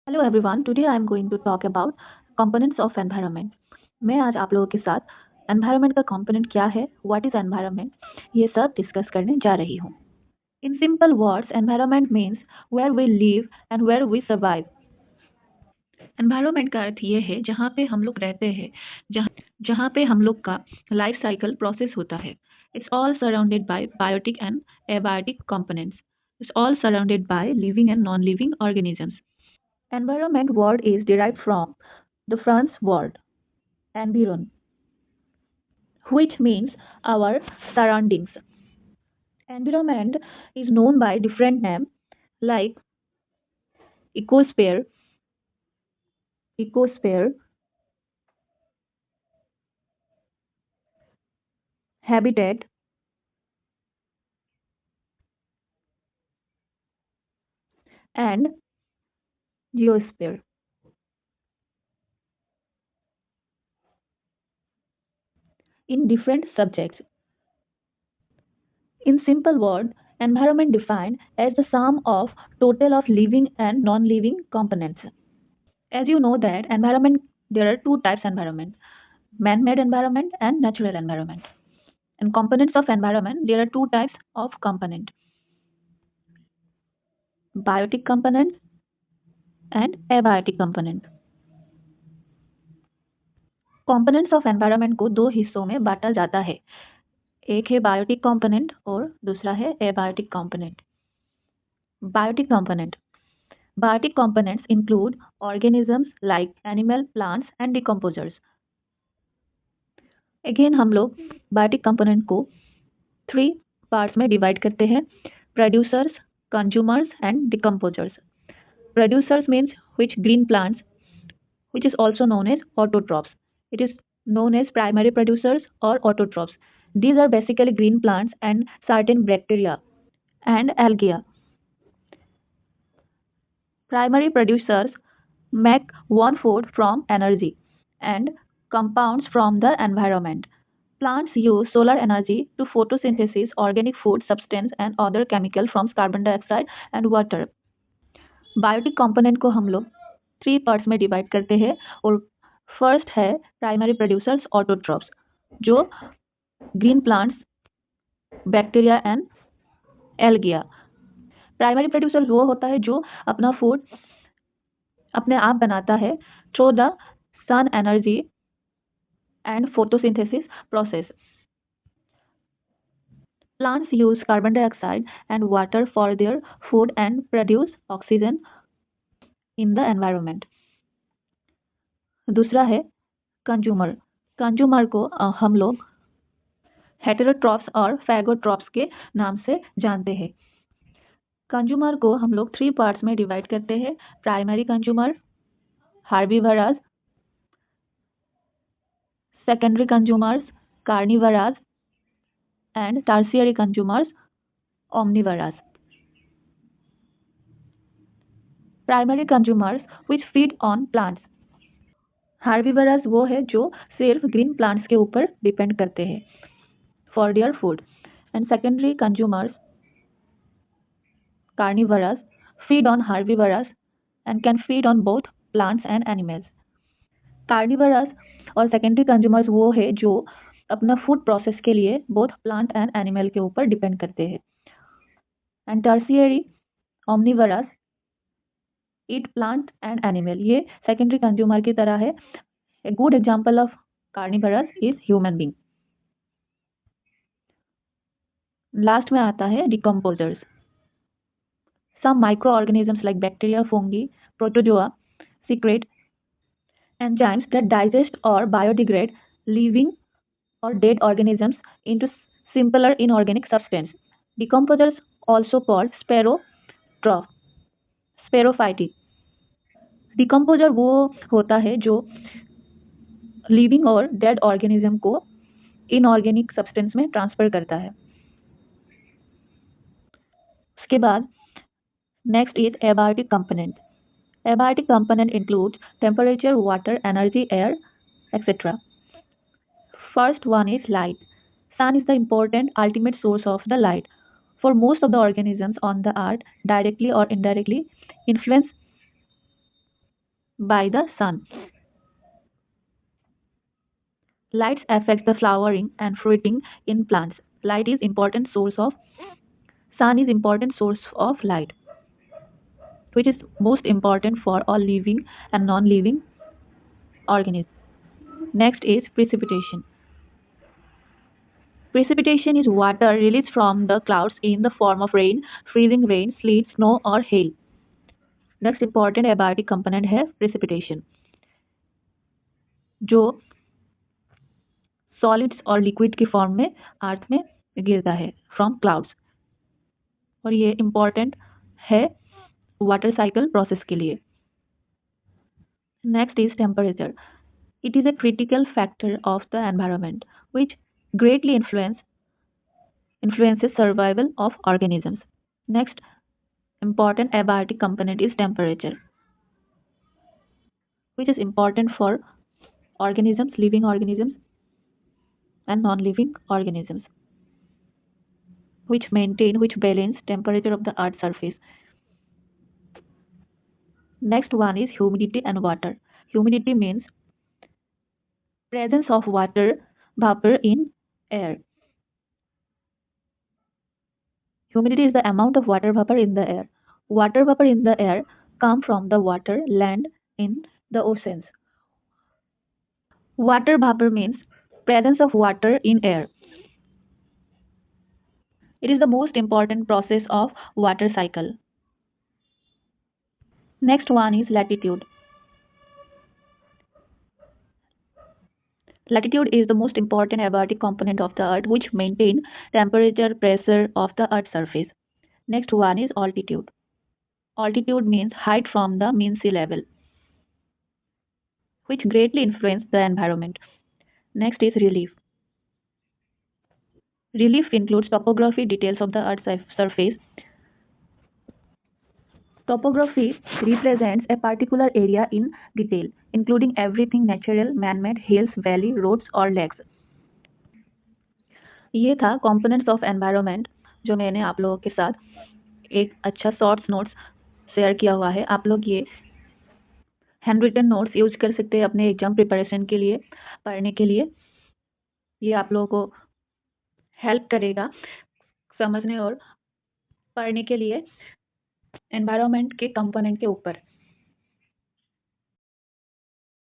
Hello everyone today I am going to talk about components of environment. मैं आज आप लोगों के साथ एनवायरनमेंट का कंपोनेंट क्या है, व्हाट इज एनवायरनमेंट, ये सब डिस्कस करने जा रही हूँ। In simple words environment means where we live and where we survive. Environment का अर्थ ये है जहाँ पे हम लोग रहते हैं, जहाँ जहाँ पे हम लोग का लाइफ साइकिल प्रोसेस होता है। It's all surrounded by biotic and abiotic components. It's all surrounded by living and non living organisms. Environment word is derived from the French word environ, which means our surroundings. Environment is known by different names like ecosphere, ecosphere, habitat, and geosphere. In different subjects. In simple word, environment defined as the sum of total of living and non-living components. As you know that environment, there are two types environment: man-made environment and natural environment. And components of environment, there are two types of component: biotic component and abiotic component. Components of environment को दो हिस्सों में बांटा जाता है, एक है biotic component और दूसरा है abiotic component. Biotic component, biotic components include organisms like animal, plants and decomposers. Again हम लोग बायोटिक कंपोनेंट को थ्री पार्ट्स में डिवाइड करते हैं: producers, consumers and decomposers. Producers means which green plants, which is also known as autotrophs. It is known as primary producers or autotrophs. These are basically green plants and certain bacteria and algae. Primary producers make one food from energy and compounds from the environment. Plants use solar energy to photosynthesis organic food substance and other chemical from carbon dioxide and water. Biotic component को हम लोग three parts में divide करते हैं और first है primary producers autotrophs, जो green plants, bacteria and algae. Primary producers वो होता है जो अपना फूड अपने आप बनाता है through the sun energy and photosynthesis process. Plants use carbon dioxide and water for their food and produce oxygen in the environment. दूसरा है कंज्यूमर। कंज्यूमर को हम लोग हेटेरोट्रॉप्स और फैगोट्रॉप्स के नाम से जानते हैं। कंज्यूमर को हम लोग थ्री पार्ट्स में डिवाइड करते हैं: primary consumer, herbivores, secondary consumers, carnivores and tertiary consumers, omnivores. Primary consumers which feed on plants. Herbivores वो है जो सिर्फ ग्रीन प्लांट्स के ऊपर डिपेंड करते हैं for their food. And secondary consumers, carnivorous, feed on herbivorous and can feed on both plants and animals. Carnivorous और secondary consumers वो है जो अपना फूड प्रोसेस के लिए बोथ प्लांट एंड एनिमल के ऊपर डिपेंड करते हैं। And tertiary omnivores eat plant and animal, ये सेकेंडरी कंज्यूमर की तरह है। A good example of carnivores is human being. Last में आता है decomposers. Some microorganisms like bacteria, fungi, protozoa secrete enzymes that digest or biodegrade living or dead organisms into simpler inorganic substance. Decomposers also called spharophyte. Decomposer वो होता है जो living और dead organism को inorganic substance में transfer करता है। उसके बाद next is abiotic component. Abiotic component includes temperature, water, energy, air, etc. First one is light. Sun is the important ultimate source of the light. For most of the organisms on the earth, directly or indirectly influence by the sun. Lights affect the flowering and fruiting in plants. Light is important source of Sun is important source of light, which is most important for all living and non-living organisms. Next is precipitation. Precipitation is water released from the clouds in the form of rain, freezing rain, sleet, snow or hail. Next important abiotic component है precipitation, जो solids और liquid की form में अर्थ में गिरता है from clouds, और ये इम्पॉर्टेंट है वाटर साइकिल प्रोसेस के लिए. Next is temperature. It is a critical factor of the environment which greatly influences survival of organisms. Next important abiotic component is temperature, which is important for organisms, living organisms and non-living organisms, which balance temperature of the earth's surface. Next one is humidity and water. Humidity means presence of water vapor in air. Humidity is the amount of water vapor in the air. Water vapor in the air come from the water land in the oceans. Water vapor means presence of water in air. It is the most important process of water cycle. Next one is latitude. Latitude is the most important abiotic component of the earth which maintain temperature pressure of the earth's surface. Next one is altitude. Altitude means height from the mean sea level, which greatly influence the environment. Next is relief. Relief includes topography, details of the earth's surface. Topography represents a particular area in detail, including everything natural, man-made, hills, valley, roads और lakes. ये था components of environment जो मैंने आप लोगों के साथ एक अच्छा शॉर्ट्स नोट्स शेयर किया हुआ है. आप लोग ये हैंड रिटन नोट्स यूज कर सकते हैं अपने एग्जाम प्रिपरेशन के लिए, पढ़ने के लिए. ये आप लोगों को हेल्प करेगा समझने और पढ़ने के लिए एनवायरनमेंट के कंपोनेंट के ऊपर.